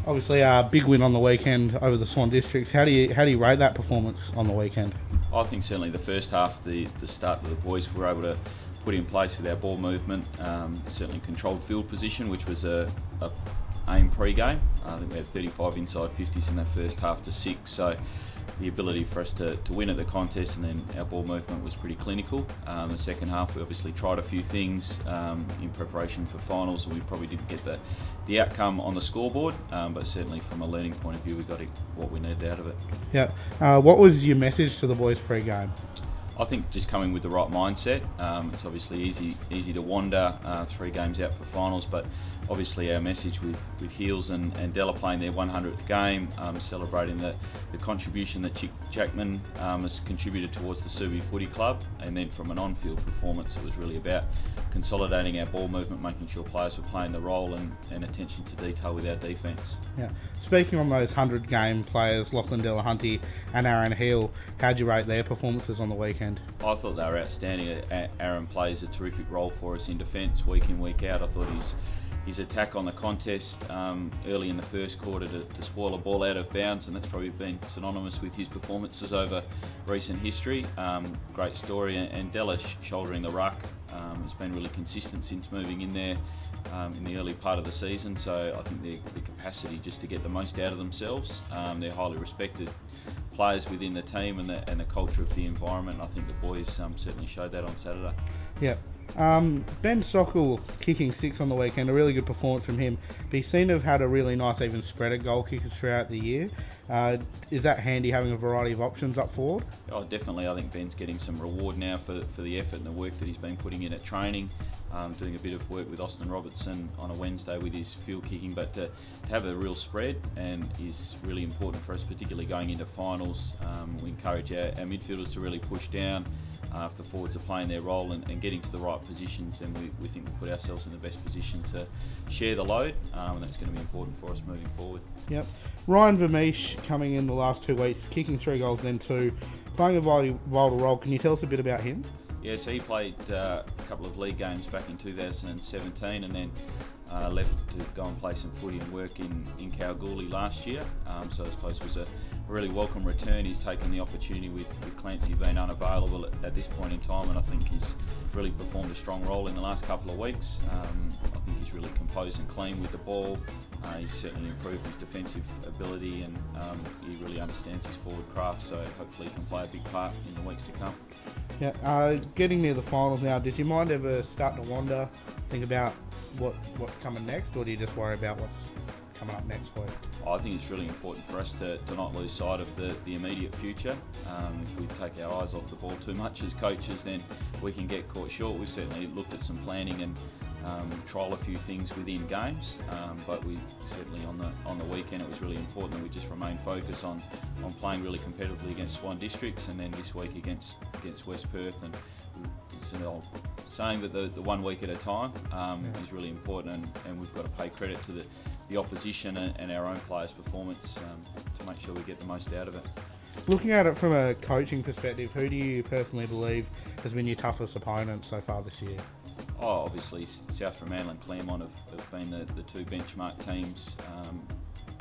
Obviously, a big win on the weekend over the Swan Districts. How do you rate that performance on the weekend? I think certainly the first half, the start that the boys were able to put in place with our ball movement, certainly controlled field position, which was a aim pre-game. I think we had 35 inside 50s in that first half to 6, so the ability for us to win at the contest, and then our ball movement was pretty clinical. The second half we obviously tried a few things in preparation for finals, and we probably didn't get the outcome on the scoreboard, but certainly from a learning point of view we got what we needed out of it. Yeah. What was your message to the boys pre-game? I think just coming with the right mindset. It's obviously easy to wander 3 games out for finals, but obviously our message with Heels and Della playing their 100th game, celebrating the contribution that Chick Jackman has contributed towards the Subi Footy Club, and then from an on-field performance it was really about consolidating our ball movement, making sure players were playing the role, and attention to detail with our defence. Yeah. Speaking on those 100-game players, Lachlan Delahunty and Aaron Heel, how'd you rate their performances on the weekend? I thought they were outstanding. Aaron plays a terrific role for us in defence week in, week out. I thought his attack on the contest early in the first quarter to spoil a ball out of bounds, and that's probably been synonymous with his performances over recent history. Great story, and Della shouldering the ruck has been really consistent since moving in there in the early part of the season, so I think the capacity just to get the most out of themselves. They're highly respected players within the team, and the culture of the environment. I think the boys certainly showed that on Saturday. Yeah. Ben Sockel kicking 6 on the weekend, a really good performance from him. But he seemed to have had a really nice even spread of goal kickers throughout the year. Is that handy, having a variety of options up forward? Oh, definitely. I think Ben's getting some reward now for the effort and the work that he's been putting in at training, doing a bit of work with Austin Robertson on a Wednesday with his field kicking, but to have a real spread and is really important for us, particularly going into finals. We encourage our midfielders to really push down. If the forwards are playing their role and getting to the right positions, then we think we'll put ourselves in the best position to share the load, and that's going to be important for us moving forward. Yep. Ryan Vermeesh coming in the last 2 weeks, kicking 3 goals, then 2, playing a vital role. Can you tell us a bit about him? Yeah, so he played a couple of league games back in 2017, and then left to go and play some footy and work in Kalgoorlie last year. So I suppose it was a really welcome return. He's taken the opportunity with Clancy being unavailable at this point in time, and I think he's really performed a strong role in the last couple of weeks. I think he's really composed and clean with the ball. He's certainly improved his defensive ability, and he really understands his forward craft, so hopefully he can play a big part in the weeks to come. Yeah, getting near the finals now, did your mind ever start to wander, think about what's coming next, or do you just worry about what's coming up next week? I think it's really important for us to not lose sight of the immediate future. If we take our eyes off the ball too much as coaches, then we can get caught short. We've certainly looked at some planning and trial a few things within games, but we certainly on the weekend it was really important that we just remain focused on playing really competitively against Swan Districts, and then this week against West Perth. And it's an old saying that the 1 week at a time is really important, and we've got to pay credit to the opposition and our own players' performance to make sure we get the most out of it. Looking at it from a coaching perspective, who do you personally believe has been your toughest opponent so far this year? Oh, obviously South Fremantle and Claremont have been the 2 benchmark teams,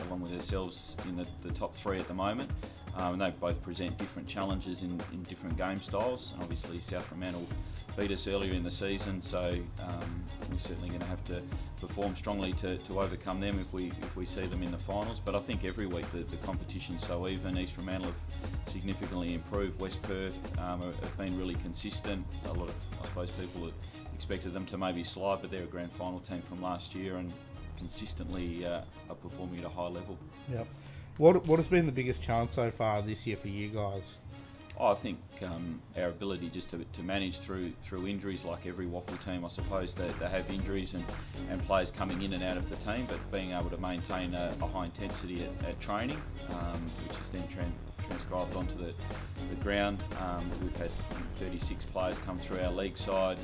along with ourselves in the top 3 at the moment. And they both present different challenges in different game styles, and obviously South Fremantle beat us earlier in the season, so we're certainly going to have to perform strongly to overcome them if we see them in the finals. But I think every week the competition's so even. East Fremantle have significantly improved. West Perth have been really consistent. A lot of, I suppose, people expected them to maybe slide, but they're a grand final team from last year and consistently are performing at a high level. Yep. What has been the biggest challenge so far this year for you guys? I think our ability just to manage through injuries, like every waffle team, I suppose, they have injuries and players coming in and out of the team, but being able to maintain a high intensity at training, which is then transcribed onto the ground. We've had 36 players come through our league side.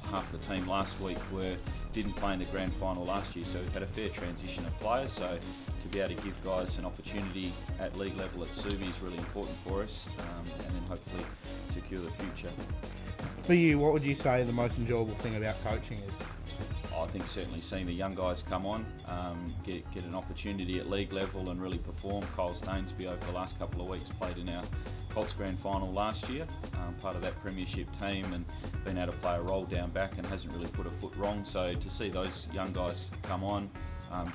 Half the team last week didn't play in the grand final last year, so we've had a fair transition of players. So to be able to give guys an opportunity at league level at Subi is really important for us, and then hopefully secure the future. For you, what would you say the most enjoyable thing about coaching is? I think certainly seeing the young guys come on, get an opportunity at league level and really perform. Kyle Stainsby over the last couple of weeks played in our Colts Grand Final last year, part of that premiership team, and been able to play a role down back and hasn't really put a foot wrong. So to see those young guys come on,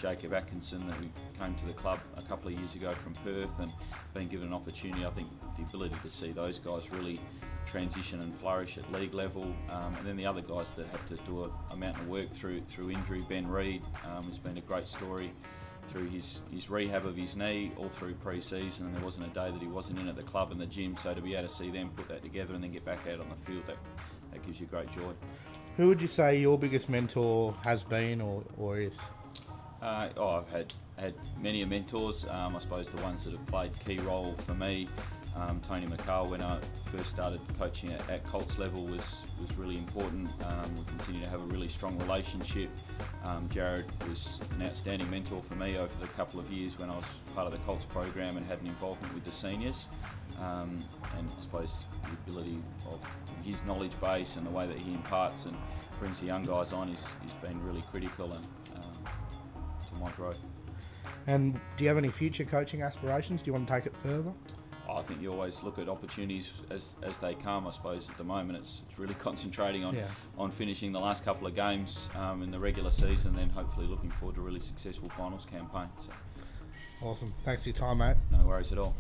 Jacob Atkinson, that we came to the club a couple of years ago from Perth and been given an opportunity, I think the ability to see those guys really transition and flourish at league level, and then the other guys that had to do a mountain of work through injury. Ben Reid has been a great story through his rehab of his knee all through pre-season, and there wasn't a day that he wasn't in at the club and the gym, so to be able to see them put that together and then get back out on the field, that gives you great joy. Who would you say your biggest mentor has been or is? I've had many mentors. I suppose the ones that have played key role for me, Tony McCall, when I first started coaching at Colts level, was really important. We continue to have a really strong relationship. Jared was an outstanding mentor for me over the couple of years when I was part of the Colts program and had an involvement with the seniors. And I suppose the ability of his knowledge base and the way that he imparts and brings the young guys on is been really critical and to my growth. And do you have any future coaching aspirations? Do you want to take it further? I think you always look at opportunities as they come. I suppose at the moment it's really concentrating on finishing the last couple of games in the regular season, and then hopefully looking forward to a really successful finals campaign. So. Awesome. Thanks for your time, mate. No worries at all.